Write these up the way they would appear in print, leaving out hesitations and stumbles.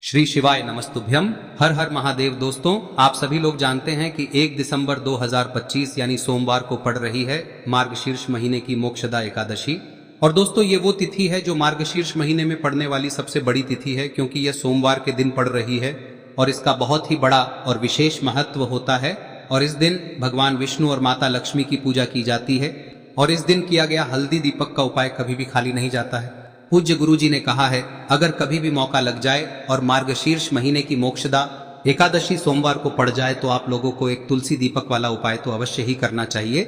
श्री शिवाय नमस्तुभ्यम। हर हर महादेव। दोस्तों, आप सभी लोग जानते हैं कि 1 दिसंबर 2025 यानी सोमवार को पड़ रही है मार्गशीर्ष महीने की मोक्षदा एकादशी। और दोस्तों, ये वो तिथि है जो मार्गशीर्ष महीने में पड़ने वाली सबसे बड़ी तिथि है, क्योंकि यह सोमवार के दिन पड़ रही है और इसका बहुत ही बड़ा और विशेष महत्व होता है। और इस दिन भगवान विष्णु और माता लक्ष्मी की पूजा की जाती है और इस दिन किया गया हल्दी दीपक का उपाय कभी भी खाली नहीं जाता है। पूज्य गुरुजी ने कहा है, अगर कभी भी मौका लग जाए और मार्गशीर्ष महीने की मोक्षदा एकादशी सोमवार को पड़ जाए तो आप लोगों को एक तुलसी दीपक वाला उपाय तो अवश्य ही करना चाहिए।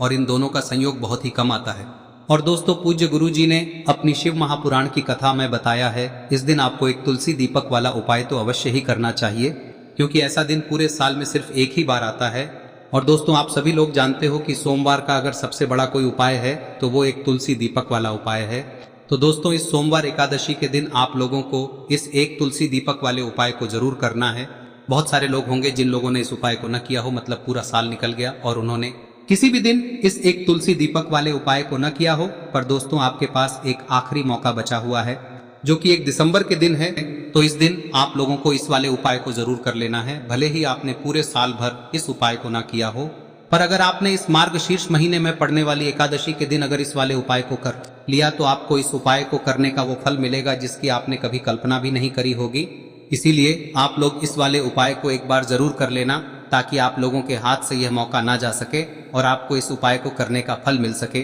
और इन दोनों का संयोग बहुत ही कम आता है। और दोस्तों, पूज्य गुरुजी ने अपनी शिव महापुराण की कथा में बताया है, इस दिन आपको एक तुलसी दीपक वाला उपाय तो अवश्य ही करना चाहिए, क्योंकि ऐसा दिन पूरे साल में सिर्फ एक ही बार आता है। और दोस्तों, आप सभी लोग जानते हो कि सोमवार का अगर सबसे बड़ा कोई उपाय है तो वो एक तुलसी दीपक वाला उपाय है। तो दोस्तों, इस सोमवार एकादशी के दिन आप लोगों को इस एक तुलसी दीपक वाले उपाय को जरूर करना है। बहुत सारे लोग होंगे जिन लोगों ने इस उपाय को न किया हो, मतलब पूरा साल निकल गया और उन्होंने किसी भी दिन इस एक तुलसी दीपक वाले उपाय को न किया हो। पर दोस्तों, आपके पास एक आखिरी मौका बचा हुआ है, जो कि 1 दिसंबर के दिन है। तो इस दिन आप लोगों को इस वाले उपाय को जरूर कर लेना है, भले ही आपने पूरे साल भर इस उपाय को ना किया हो। पर अगर आपने इस मार्गशीर्ष महीने में पड़ने वाली एकादशी के दिन अगर इस वाले उपाय को कर लिया तो आपको इस उपाय को करने का वो फल मिलेगा जिसकी आपने कभी कल्पना भी नहीं करी होगी। इसीलिए आप लोग इस वाले उपाय को एक बार जरूर कर लेना, ताकि आप लोगों के हाथ से यह मौका ना जा सके और आपको इस उपाय को करने का फल मिल सके।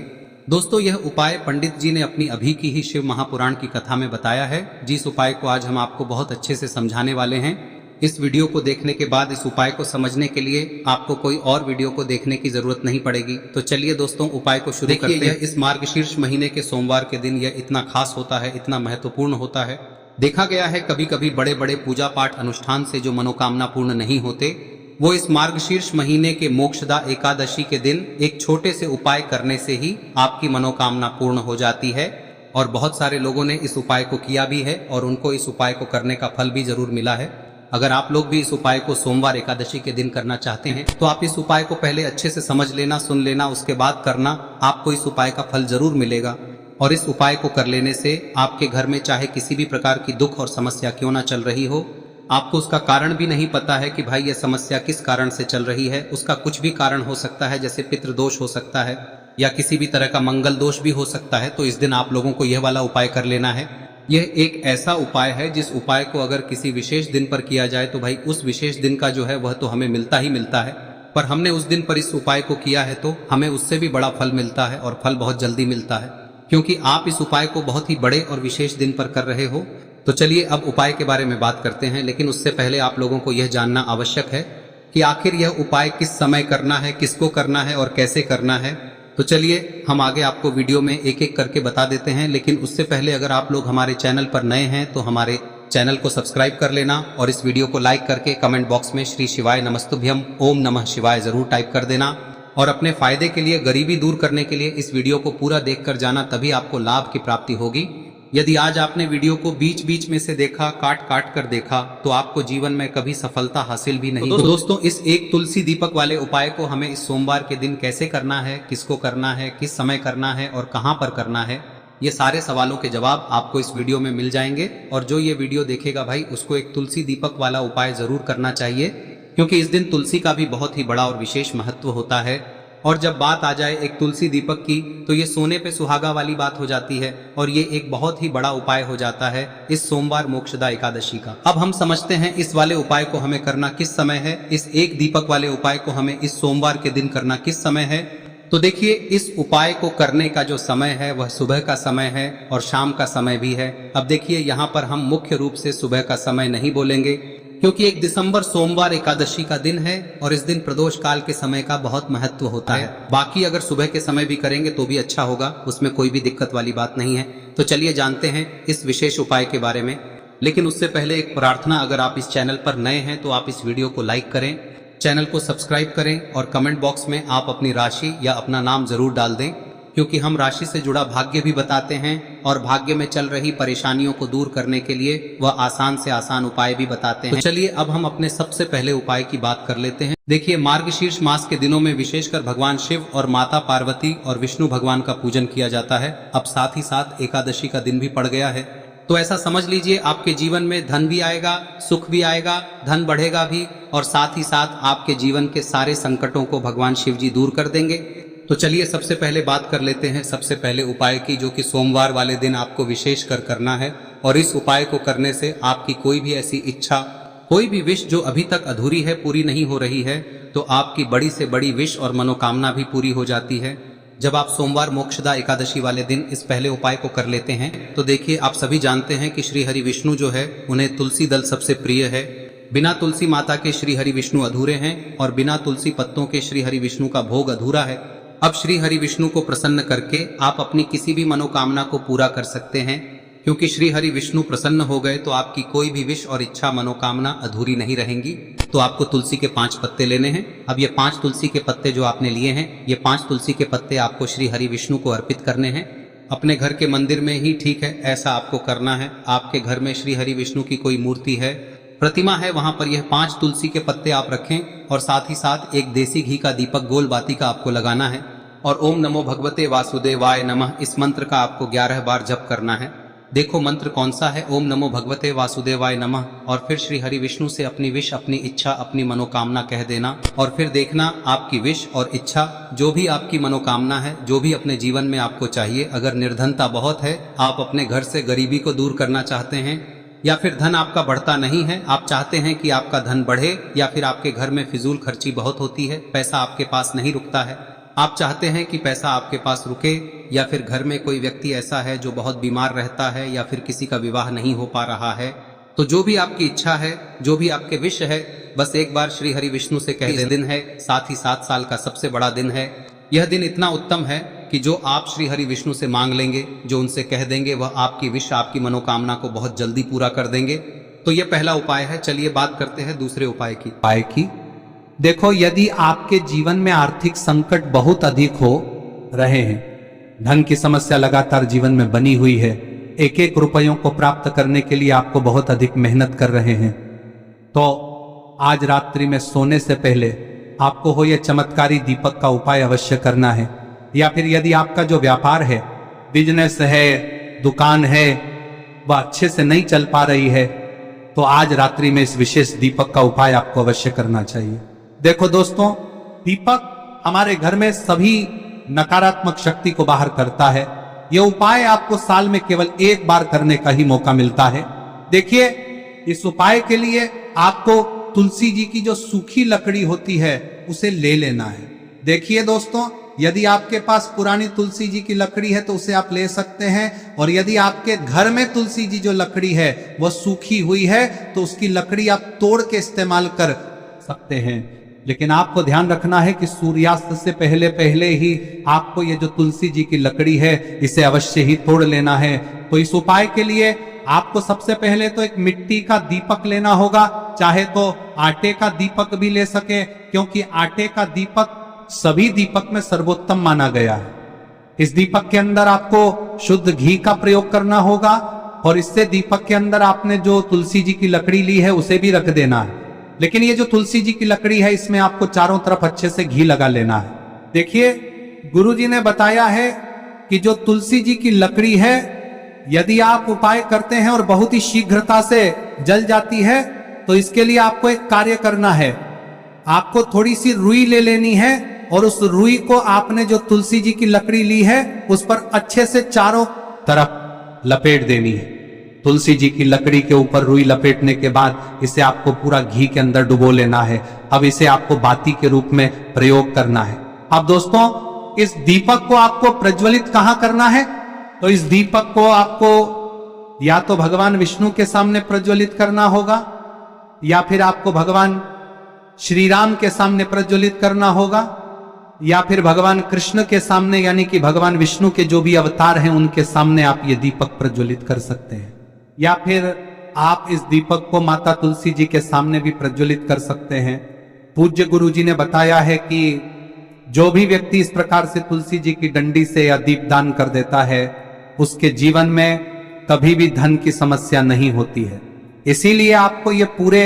दोस्तों, यह उपाय पंडित जी ने अपनी अभी की ही शिव महापुराण की कथा में बताया है, जिस उपाय को आज हम आपको बहुत अच्छे से समझाने वाले हैं। इस वीडियो को देखने के बाद इस उपाय को समझने के लिए आपको कोई और वीडियो को देखने की जरूरत नहीं पड़ेगी। तो चलिए दोस्तों, उपाय को शुरू करते हैं। इस मार्गशीर्ष महीने के सोमवार के दिन यह इतना खास होता है, इतना महत्वपूर्ण होता है। देखा गया है कभी कभी बड़े बड़े पूजा पाठ अनुष्ठान से जो मनोकामना पूर्ण नहीं होते, वो इस मार्गशीर्ष महीने के मोक्षदा एकादशी के दिन एक छोटे से उपाय करने से ही आपकी मनोकामना पूर्ण हो जाती है। और बहुत सारे लोगों ने इस उपाय को किया भी है और उनको इस उपाय को करने का फल भी जरूर मिला है। अगर आप लोग भी इस उपाय को सोमवार एकादशी के दिन करना चाहते हैं तो आप इस उपाय को पहले अच्छे से समझ लेना, सुन लेना, उसके बाद करना। आपको इस उपाय का फल जरूर मिलेगा। और इस उपाय को कर लेने से आपके घर में चाहे किसी भी प्रकार की दुख और समस्या क्यों ना चल रही हो, आपको उसका कारण भी नहीं पता है कि भाई यह समस्या किस कारण से चल रही है, उसका कुछ भी कारण हो सकता है, जैसे पितृदोष हो सकता है या किसी भी तरह का मंगल दोष भी हो सकता है। तो इस दिन आप लोगों को यह वाला उपाय कर लेना है। यह एक ऐसा उपाय है जिस उपाय को अगर किसी विशेष दिन पर किया जाए तो भाई उस विशेष दिन का जो है वह तो हमें मिलता ही मिलता है। पर हमने उस दिन पर इस उपाय को किया है तो हमें उससे भी बड़ा फल मिलता है, और फल बहुत जल्दी मिलता है, क्योंकि आप इस उपाय को बहुत ही बड़े और विशेष दिन पर कर रहे हो। तो चलिए अब उपाय के बारे में बात करते हैं, लेकिन उससे पहले आप लोगों को यह जानना आवश्यक है कि आखिर यह उपाय किस समय करना है, किसको करना है और कैसे करना है। तो चलिए हम आगे आपको वीडियो में एक एक करके बता देते हैं, लेकिन उससे पहले अगर आप लोग हमारे चैनल पर नए हैं तो हमारे चैनल को सब्सक्राइब कर लेना और इस वीडियो को लाइक करके कमेंट बॉक्स में श्री शिवाय नमस्तुभ्यम ओम नमः शिवाय जरूर टाइप कर देना। और अपने फायदे के लिए, गरीबी दूर करने के लिए इस वीडियो को पूरा देखकर जाना, तभी आपको लाभ की प्राप्ति होगी। यदि आज आपने वीडियो को बीच बीच में से देखा, काट काट कर देखा, तो आपको जीवन में कभी सफलता हासिल भी नहीं। तो दोस्तों, इस एक तुलसी दीपक वाले उपाय को हमें इस सोमवार के दिन कैसे करना है, किसको करना है, किस समय करना है और कहां पर करना है, ये सारे सवालों के जवाब आपको इस वीडियो में मिल जाएंगे। और जो ये वीडियो देखेगा भाई, उसको एक तुलसी दीपक वाला उपाय जरूर करना चाहिए, क्योंकि इस दिन तुलसी का भी बहुत ही बड़ा और विशेष महत्व होता है। और जब बात आ जाए एक तुलसी दीपक की, तो ये सोने पे सुहागा वाली बात हो जाती है और ये एक बहुत ही बड़ा उपाय हो जाता है इस सोमवार मोक्षदा एकादशी का। अब हम समझते हैं इस वाले उपाय को हमें करना किस समय है, इस एक दीपक वाले उपाय को हमें इस सोमवार के दिन करना किस समय है। तो देखिए, इस उपाय को करने का जो समय है वह सुबह का समय है और शाम का समय भी है। अब देखिए, यहाँ पर हम मुख्य रूप से सुबह का समय नहीं बोलेंगे, क्योंकि 1 दिसंबर सोमवार एकादशी का दिन है और इस दिन प्रदोष काल के समय का बहुत महत्व होता है। बाकी अगर सुबह के समय भी करेंगे तो भी अच्छा होगा, उसमें कोई भी दिक्कत वाली बात नहीं है। तो चलिए जानते हैं इस विशेष उपाय के बारे में। लेकिन उससे पहले एक प्रार्थना, अगर आप इस चैनल पर नए हैं तो आप इस वीडियो को लाइक करें, चैनल को सब्सक्राइब करें और कमेंट बॉक्स में आप अपनी राशि या अपना नाम जरूर डाल दें, क्योंकि हम राशि से जुड़ा भाग्य भी बताते हैं और भाग्य में चल रही परेशानियों को दूर करने के लिए वह आसान से आसान उपाय भी बताते हैं। तो चलिए अब हम अपने सबसे पहले उपाय की बात कर लेते हैं। देखिए, मार्गशीर्ष मास के दिनों में विशेषकर भगवान शिव और माता पार्वती और विष्णु भगवान का पूजन किया जाता है। अब साथ ही साथ एकादशी का दिन भी पड़ गया है तो ऐसा समझ लीजिए आपके जीवन में धन भी आएगा, सुख भी आएगा, धन बढ़ेगा भी, और साथ ही साथ आपके जीवन के सारे संकटों को भगवान शिव जी दूर कर देंगे। तो चलिए सबसे पहले बात कर लेते हैं सबसे पहले उपाय की, जो कि सोमवार वाले दिन आपको विशेष कर करना है। और इस उपाय को करने से आपकी कोई भी ऐसी इच्छा, कोई भी विश जो अभी तक अधूरी है, पूरी नहीं हो रही है, तो आपकी बड़ी से बड़ी विश और मनोकामना भी पूरी हो जाती है जब आप सोमवार मोक्षदा एकादशी वाले दिन इस पहले उपाय को कर लेते हैं। तो देखिए, आप सभी जानते हैं कि श्री हरि विष्णु जो है उन्हें तुलसी दल सबसे प्रिय है। बिना तुलसी माता के श्री हरि विष्णु अधूरे हैं और बिना तुलसी पत्तों के श्री हरि विष्णु का भोग अधूरा है। अब श्री हरि विष्णु को प्रसन्न करके आप अपनी किसी भी मनोकामना को पूरा कर सकते हैं, क्योंकि श्री हरि विष्णु प्रसन्न हो गए तो आपकी कोई भी विश और इच्छा मनोकामना अधूरी नहीं रहेंगी। तो आपको तुलसी के 5 पत्ते लेने हैं। अब ये 5 तुलसी के पत्ते जो आपने लिए हैं, ये 5 तुलसी के पत्ते आपको श्री हरि विष्णु को अर्पित करने हैं। अपने घर के मंदिर में ही ठीक है, ऐसा आपको करना है। आपके घर में श्री हरि विष्णु की कोई मूर्ति है, प्रतिमा है, वहां पर यह 5 तुलसी के पत्ते आप रखें और साथ ही साथ एक देसी घी का दीपक गोल बाती का आपको लगाना है और ओम नमो भगवते वासुदेवाय नमः इस मंत्र का आपको 11 बार जप करना है। देखो मंत्र कौन सा है, ओम नमो भगवते वासुदेवाय नमः, और फिर श्री हरि विष्णु से अपनी विश, अपनी इच्छा, अपनी मनोकामना कह देना और फिर देखना आपकी विश और इच्छा, जो भी आपकी मनोकामना है, जो भी अपने जीवन में आपको चाहिए। अगर निर्धनता बहुत है, आप अपने घर से गरीबी को दूर करना चाहते हैं, या फिर धन आपका बढ़ता नहीं है, आप चाहते हैं कि आपका धन बढ़े, या फिर आपके घर में फिजूल खर्ची बहुत होती है, पैसा आपके पास नहीं रुकता है, आप चाहते हैं कि पैसा आपके पास रुके, या फिर घर में कोई व्यक्ति ऐसा है जो बहुत बीमार रहता है, या फिर किसी का विवाह नहीं हो पा रहा है, तो जो भी आपकी इच्छा है, जो भी आपके विश है, बस एक बार श्री हरि विष्णु से कह दें। दिन है, साथ ही 7 साल का सबसे बड़ा दिन है। यह दिन इतना उत्तम है कि जो आप श्री हरि विष्णु से मांग लेंगे, जो उनसे कह देंगे, वह आपकी विश, आपकी मनोकामना को बहुत जल्दी पूरा कर देंगे। तो यह पहला उपाय है। चलिए बात करते हैं दूसरे उपाय की। देखो, यदि आपके जीवन में आर्थिक संकट बहुत अधिक हो रहे हैं, धन की समस्या लगातार जीवन में बनी हुई है, एक एक रुपयों को प्राप्त करने के लिए आपको बहुत अधिक मेहनत कर रहे हैं, तो आज रात्रि में सोने से पहले आपको हो यह चमत्कारी दीपक का उपाय अवश्य करना है। या फिर यदि आपका जो व्यापार है, बिजनेस है, दुकान है, वह अच्छे से नहीं चल पा रही है, तो आज रात्रि में इस विशेष दीपक का उपाय आपको अवश्य करना चाहिए। देखो दोस्तों, दीपक हमारे घर में सभी नकारात्मक शक्ति को बाहर करता है। यह उपाय आपको साल में केवल 1 बार करने का ही मौका मिलता है। देखिए, इस उपाय के लिए आपको तुलसी जी की जो सूखी लकड़ी होती है उसे ले लेना है। देखिए दोस्तों, यदि आपके पास पुरानी तुलसी जी की लकड़ी है तो उसे आप ले सकते हैं, और यदि आपके घर में तुलसी जी जो लकड़ी है वह सूखी हुई है तो उसकी लकड़ी आप तोड़ के इस्तेमाल कर सकते हैं। लेकिन आपको ध्यान रखना है कि सूर्यास्त से पहले पहले ही आपको ये जो तुलसी जी की लकड़ी है इसे अवश्य ही तोड़ लेना है। तो इस उपाय के लिए आपको सबसे पहले तो एक मिट्टी का दीपक लेना होगा, चाहे तो आटे का दीपक भी ले सके, क्योंकि आटे का दीपक सभी दीपक में सर्वोत्तम माना गया है। इस दीपक के अंदर आपको शुद्ध घी का प्रयोग करना होगा, और इससे दीपक के अंदर आपने जो तुलसी जी की लकड़ी ली है उसे भी रख देना है। लेकिन ये जो तुलसी जी की लकड़ी है, इसमें आपको चारों तरफ अच्छे से घी लगा लेना है। देखिए, गुरुजी ने बताया है कि जो तुलसी जी की लकड़ी है, यदि आप उपाय करते हैं और बहुत ही शीघ्रता से जल जाती है, तो इसके लिए आपको एक कार्य करना है। आपको थोड़ी सी रुई ले लेनी है और उस रुई को आपने जो तुलसी जी की लकड़ी ली है उस पर अच्छे से चारों तरफ लपेट देनी है। तुलसी जी की लकड़ी के ऊपर रुई लपेटने के बाद इसे आपको पूरा घी के अंदर डुबो लेना है। अब इसे आपको बाती के रूप में प्रयोग करना है। अब दोस्तों, इस दीपक को आपको प्रज्वलित कहां करना है? तो इस दीपक को आपको या तो भगवान विष्णु के सामने प्रज्वलित करना होगा, या फिर आपको भगवान श्री राम के सामने प्रज्वलित करना होगा, या फिर भगवान कृष्ण के सामने, यानी कि भगवान विष्णु के जो भी अवतार हैं उनके सामने आप ये दीपक प्रज्वलित कर सकते हैं। या फिर आप इस दीपक को माता तुलसी जी के सामने भी प्रज्वलित कर सकते हैं। पूज्य गुरु जी ने बताया है कि जो भी व्यक्ति इस प्रकार से तुलसी जी की डंडी से या दीपदान कर देता है, उसके जीवन में कभी भी धन की समस्या नहीं होती है। इसीलिए आपको ये पूरे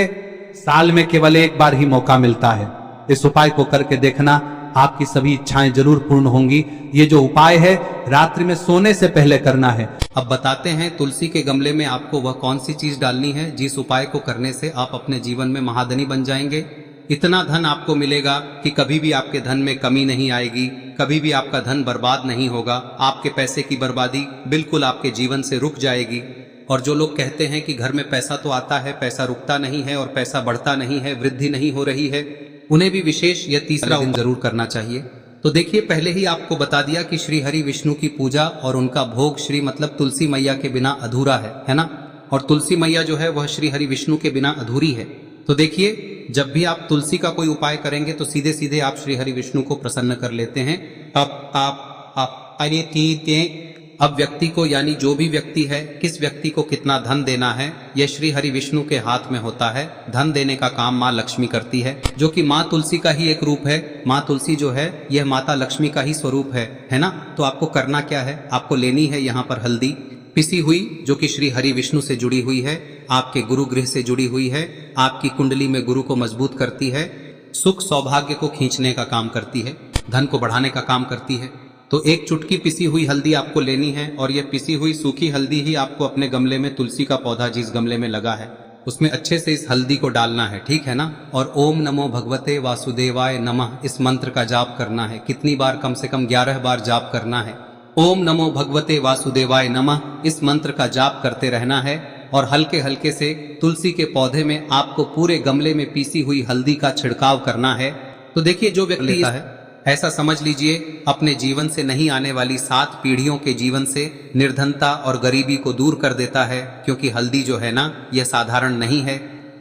साल में केवल 1 बार ही मौका मिलता है। इस उपाय को करके देखना, आपकी सभी इच्छाएं जरूर पूर्ण होंगी। ये जो उपाय है रात्रि में सोने से पहले करना है। अब बताते हैं तुलसी के गमले में आपको वह कौन सी चीज डालनी है जिस उपाय को करने से आप अपने जीवन में महाधनी बन जाएंगे। इतना धन आपको मिलेगा कि कभी भी आपके धन में कमी नहीं आएगी, कभी भी आपका धन बर्बाद नहीं होगा। आपके पैसे की बर्बादी बिल्कुल आपके जीवन से रुक जाएगी। और जो लोग कहते हैं कि घर में पैसा तो आता है, पैसा रुकता नहीं है और पैसा बढ़ता नहीं है, वृद्धि नहीं हो रही है, उन्हें भी विशेष यह तीसरा दिन जरूर करना चाहिए। तो देखिए, पहले ही आपको बता दिया कि श्री हरि विष्णु की पूजा और उनका भोग श्री मतलब तुलसी मैया के बिना अधूरा है ना। और तुलसी मैया जो है वह श्री हरि विष्णु के बिना अधूरी है। तो देखिए, जब भी आप तुलसी का कोई उपाय करेंगे तो सीधे सीधे आप श्री हरि विष्णु को प्रसन्न कर लेते हैं। अब व्यक्ति को, यानी जो भी व्यक्ति है, किस व्यक्ति को कितना धन देना है, यह श्री हरि विष्णु के हाथ में होता है। धन देने का काम माँ लक्ष्मी करती है, जो कि माँ तुलसी का ही एक रूप है। माँ तुलसी जो है यह माता लक्ष्मी का ही स्वरूप है ना। तो आपको करना क्या है, आपको लेनी है यहाँ पर हल्दी पिसी हुई, जो कि श्री हरि विष्णु से जुड़ी हुई है, आपके गुरु गृह से जुड़ी हुई है, आपकी कुंडली में गुरु को मजबूत करती है, सुख सौभाग्य को खींचने का काम करती है, धन को बढ़ाने का काम करती है। तो एक चुटकी पिसी हुई हल्दी आपको लेनी है और यह पिसी हुई सूखी हल्दी ही आपको अपने गमले में, तुलसी का पौधा जिस गमले में लगा है उसमें अच्छे से इस हल्दी को डालना है, ठीक है ना। और ओम नमो भगवते वासुदेवाय नमः इस मंत्र का जाप करना है। कितनी बार? कम से कम 11 बार जाप करना है। ओम नमो भगवते वासुदेवाय नमः इस मंत्र का जाप करते रहना है। और हल्के हल्के से तुलसी के पौधे में आपको पूरे गमले में पीसी हुई हल्दी का छिड़काव करना है। तो देखिए, जो व्यक्ति लेता है, ऐसा समझ लीजिए अपने जीवन से नहीं आने वाली 7 पीढ़ियों के जीवन से निर्धनता और गरीबी को दूर कर देता है। क्योंकि हल्दी जो है ना, यह साधारण नहीं है।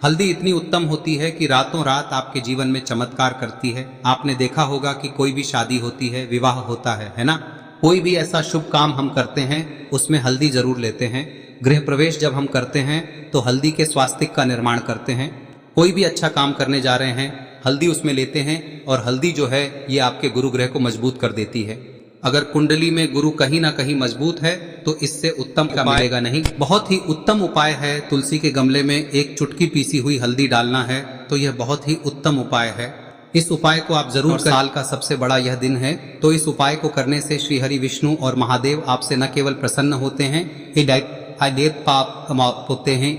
हल्दी इतनी उत्तम होती है कि रातों रात आपके जीवन में चमत्कार करती है। आपने देखा होगा कि कोई भी शादी होती है, विवाह होता है ना, कोई भी ऐसा शुभ काम हम करते हैं उसमें हल्दी जरूर लेते हैं। गृह प्रवेश जब हम करते हैं तो हल्दी के स्वास्तिक का निर्माण करते हैं। कोई भी अच्छा काम करने जा रहे हैं, हल्दी उसमें लेते हैं। और हल्दी जो है ये आपके गुरु ग्रह को मजबूत कर देती है। अगर कुंडली में गुरु कहीं ना कहीं मजबूत है तो इससे उत्तम का मिलेगा नहीं। बहुत ही उत्तम उपाय है तुलसी के गमले में एक चुटकी पीसी हुई हल्दी डालना है। तो यह बहुत ही उत्तम उपाय है। इस उपाय को आप जरूर, साल का सबसे बड़ा यह दिन है, तो इस उपाय को करने से श्री हरि विष्णु और महादेव आपसे न केवल प्रसन्न होते हैं, पाप होते हैं,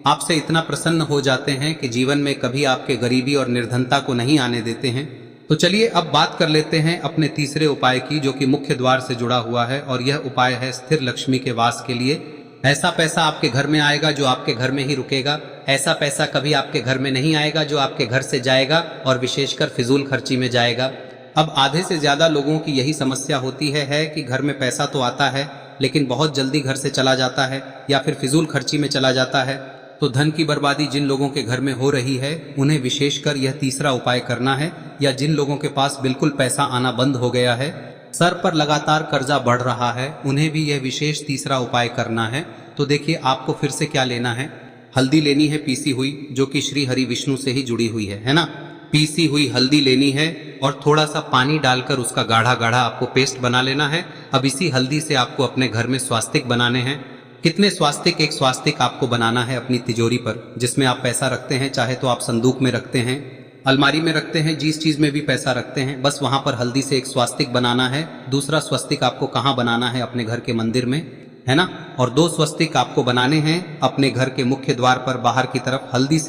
आपसे इतना प्रसन्न हो जाते हैं कि जीवन में कभी आपके गरीबी और निर्धनता को नहीं आने देते हैं। तो चलिए अब बात कर लेते हैं अपने तीसरे उपाय की, जो कि मुख्य द्वार से जुड़ा हुआ है। और यह उपाय है स्थिर लक्ष्मी के वास के लिए। ऐसा पैसा आपके घर में आएगा जो आपके घर में ही रुकेगा। ऐसा पैसा कभी आपके घर में नहीं आएगा जो आपके घर से जाएगा और विशेषकर फिजूल खर्ची में जाएगा। अब आधे से ज्यादा लोगों की यही समस्या होती है कि घर में पैसा तो आता है लेकिन बहुत जल्दी घर से चला जाता है या फिर फिजूल खर्ची में चला जाता है। तो धन की बर्बादी जिन लोगों के घर में हो रही है उन्हें विशेषकर यह तीसरा उपाय करना है। या जिन लोगों के पास बिल्कुल पैसा आना बंद हो गया है, सर पर लगातार कर्जा बढ़ रहा है, उन्हें भी यह विशेष तीसरा उपाय करना है। तो देखिए, आपको फिर से क्या लेना है, हल्दी लेनी है पीसी हुई, जो कि श्री हरि विष्णु से ही जुड़ी हुई है ना। पीसी हुई हल्दी लेनी है और थोड़ा सा पानी डालकर उसका गाढ़ा गाढ़ा आपको पेस्ट बना लेना है। अब इसी हल्दी से आपको अपने घर में स्वास्तिक बनाने हैं। कितने स्वास्तिक? एक स्वास्तिक आपको बनाना है अपनी तिजोरी पर, जिसमें आप पैसा रखते हैं। चाहे तो आप संदूक में रखते हैं, अलमारी में रखते हैं, जिस चीज में भी पैसा रखते हैं, बस वहां पर हल्दी से एक स्वास्तिक बनाना है। दूसरा स्वस्तिक आपको कहाँ बनाना है? अपने घर के मंदिर में, है ना। और 2 स्वस्तिक आपको बनाने हैं अपने घर के मुख्य द्वार पर बाहर की तरफ। हल्दी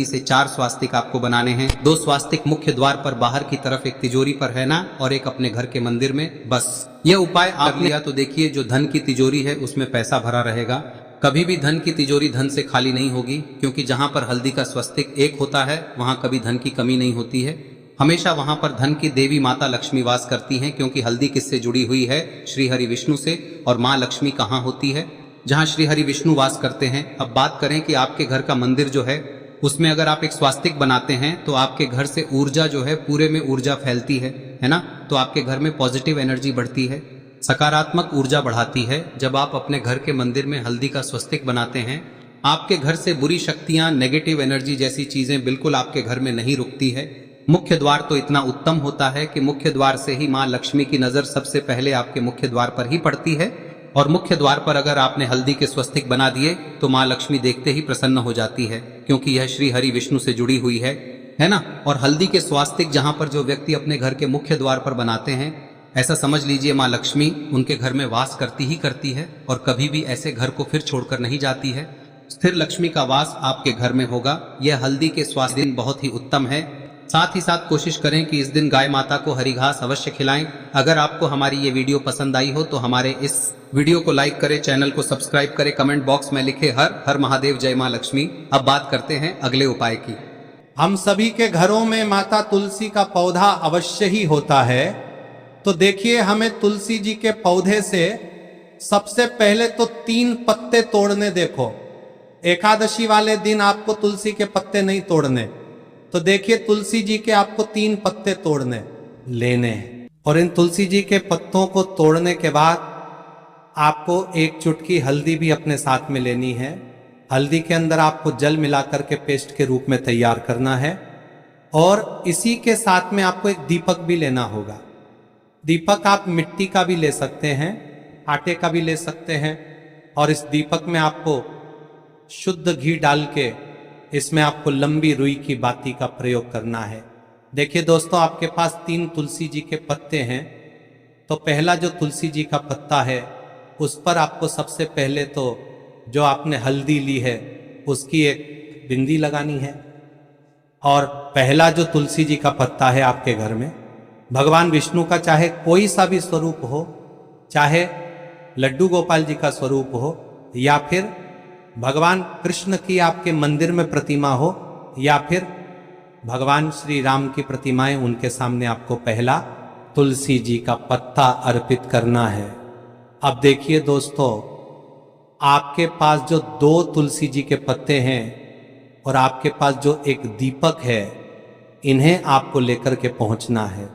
से 4 स्वास्तिक आपको बनाने हैं। 2 स्वास्तिक मुख्य द्वार पर बाहर की तरफ, एक तिजोरी पर, है ना, और एक अपने घर के मंदिर में। बस यह उपाय आप लिया तो देखिए, जो धन की तिजोरी है उसमें पैसा भरा रहेगा। कभी भी धन की तिजोरी धन से खाली नहीं होगी, क्योंकि जहां पर हल्दी का स्वस्तिक एक होता है वहां कभी धन की कमी नहीं होती है। हमेशा वहां पर धन की देवी माता लक्ष्मी वास करती हैं, क्योंकि हल्दी किससे जुड़ी हुई है? श्री हरि विष्णु से। और माँ लक्ष्मी कहाँ होती है? जहाँ श्री हरि विष्णु वास करते हैं। अब बात करें कि आपके घर का मंदिर जो है उसमें अगर आप एक स्वास्तिक बनाते हैं तो आपके घर से ऊर्जा जो है, पूरे में ऊर्जा फैलती है ना। तो आपके घर में पॉजिटिव एनर्जी बढ़ती है, सकारात्मक ऊर्जा बढ़ाती है। जब आप अपने घर के मंदिर में हल्दी का स्वस्तिक बनाते हैं, आपके घर से बुरी शक्तियां, नेगेटिव एनर्जी जैसी चीजें बिल्कुल आपके घर में नहीं रुकती है। मुख्य द्वार तो इतना उत्तम होता है कि मुख्य द्वार से ही माँ लक्ष्मी की नजर सबसे पहले आपके मुख्य द्वार पर ही पड़ती है। और मुख्य द्वार पर अगर आपने हल्दी के स्वस्तिक बना दिए तो माँ लक्ष्मी देखते ही प्रसन्न हो जाती है, क्योंकि यह श्री हरि विष्णु से जुड़ी हुई है। है ना। और हल्दी के स्वास्तिक जहां पर जो व्यक्ति अपने घर के मुख्य द्वार पर बनाते हैं, ऐसा समझ लीजिए माँ लक्ष्मी उनके घर में वास करती ही करती है और कभी भी ऐसे घर को फिर छोड़कर नहीं जाती है। स्थिर लक्ष्मी का वास आपके घर में होगा। यह हल्दी के स्वास्थ्य दिन बहुत ही उत्तम है। साथ ही साथ कोशिश करें कि इस दिन गाय माता को हरी घास अवश्य खिलाएं। अगर आपको हमारी ये वीडियो पसंद आई हो तो हमारे इस वीडियो को लाइक करें, चैनल को सब्सक्राइब करें, कमेंट बॉक्स में लिखे हर हर महादेव, जय माँ लक्ष्मी। अब बात करते हैं अगले उपाय की। हम सभी के घरों में माता तुलसी का पौधा अवश्य ही होता है। तो देखिए, हमें तुलसी जी के पौधे से सबसे पहले तो 3 पत्ते तोड़ने। देखो, एकादशी वाले दिन आपको तुलसी के पत्ते नहीं तोड़ने। तो देखिए, तुलसी जी के आपको 3 पत्ते तोड़ने लेने, और इन तुलसी जी के पत्तों को तोड़ने के बाद आपको 1 चुटकी हल्दी भी अपने साथ में लेनी है। हल्दी के अंदर आपको जल मिलाकर के पेस्ट के रूप में तैयार करना है, और इसी के साथ में आपको एक दीपक भी लेना होगा। दीपक आप मिट्टी का भी ले सकते हैं, आटे का भी ले सकते हैं, और इस दीपक में आपको शुद्ध घी डाल के इसमें आपको लंबी रुई की बाती का प्रयोग करना है। देखिए दोस्तों, आपके पास 3 तुलसी जी के पत्ते हैं। तो पहला जो तुलसी जी का पत्ता है उस पर आपको सबसे पहले तो जो आपने हल्दी ली है उसकी एक बिंदी लगानी है। और पहला जो तुलसी जी का पत्ता है आपके घर में, भगवान विष्णु का चाहे कोई सा भी स्वरूप हो, चाहे लड्डू गोपाल जी का स्वरूप हो, या फिर भगवान कृष्ण की आपके मंदिर में प्रतिमा हो, या फिर भगवान श्री राम की प्रतिमाएं, उनके सामने आपको पहला तुलसी जी का पत्ता अर्पित करना है। अब देखिए दोस्तों, आपके पास जो 2 तुलसी जी के पत्ते हैं और आपके पास जो एक दीपक है, इन्हें आपको लेकर के पहुंचना है।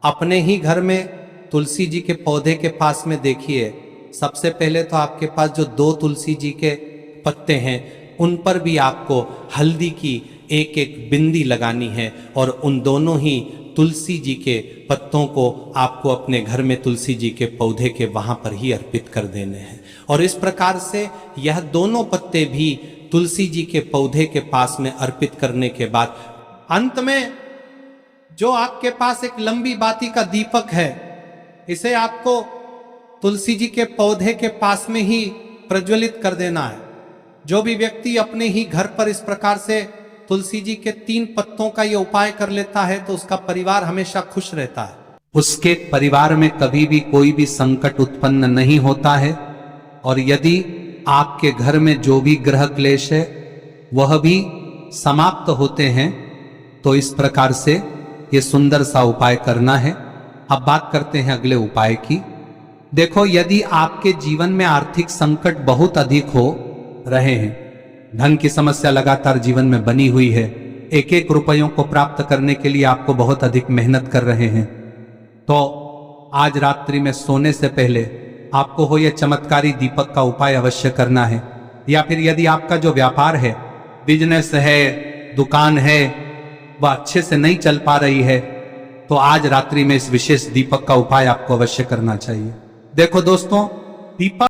अपने ही घर में तुलसी जी के पौधे के पास में देखिए, सबसे पहले तो आपके पास जो 2 तुलसी जी के पत्ते हैं उन पर भी आपको हल्दी की एक एक बिंदी लगानी है, और उन दोनों ही तुलसी जी के पत्तों को आपको अपने घर में तुलसी जी के पौधे के वहां पर ही अर्पित कर देने हैं। और इस प्रकार से यह दोनों पत्ते भी तुलसी जी के पौधे के पास में अर्पित करने के बाद अंत में जो आपके पास एक लंबी बाती का दीपक है, इसे आपको तुलसी जी के पौधे के पास में ही प्रज्वलित कर देना है। जो भी व्यक्ति अपने ही घर पर इस प्रकार से तुलसी जी के 3 पत्तों का ये उपाय कर लेता है तो उसका परिवार हमेशा खुश रहता है। उसके परिवार में कभी भी कोई भी संकट उत्पन्न नहीं होता है, और यदि आपके घर में जो भी ग्रह क्लेश है वह भी समाप्त होते हैं। तो इस प्रकार से ये सुंदर सा उपाय करना है। अब बात करते हैं अगले उपाय की। देखो, यदि आपके जीवन में आर्थिक संकट बहुत अधिक हो रहे हैं, धन की समस्या लगातार जीवन में बनी हुई है, एक एक रुपयों को प्राप्त करने के लिए आपको बहुत अधिक मेहनत कर रहे हैं, तो आज रात्रि में सोने से पहले आपको हो यह चमत्कारी दीपक का उपाय अवश्य करना है। या फिर यदि आपका जो व्यापार है, बिजनेस है, दुकान है, वह अच्छे से नहीं चल पा रही है, तो आज रात्रि में इस विशेष दीपक का उपाय आपको अवश्य करना चाहिए। देखो दोस्तों, दीपक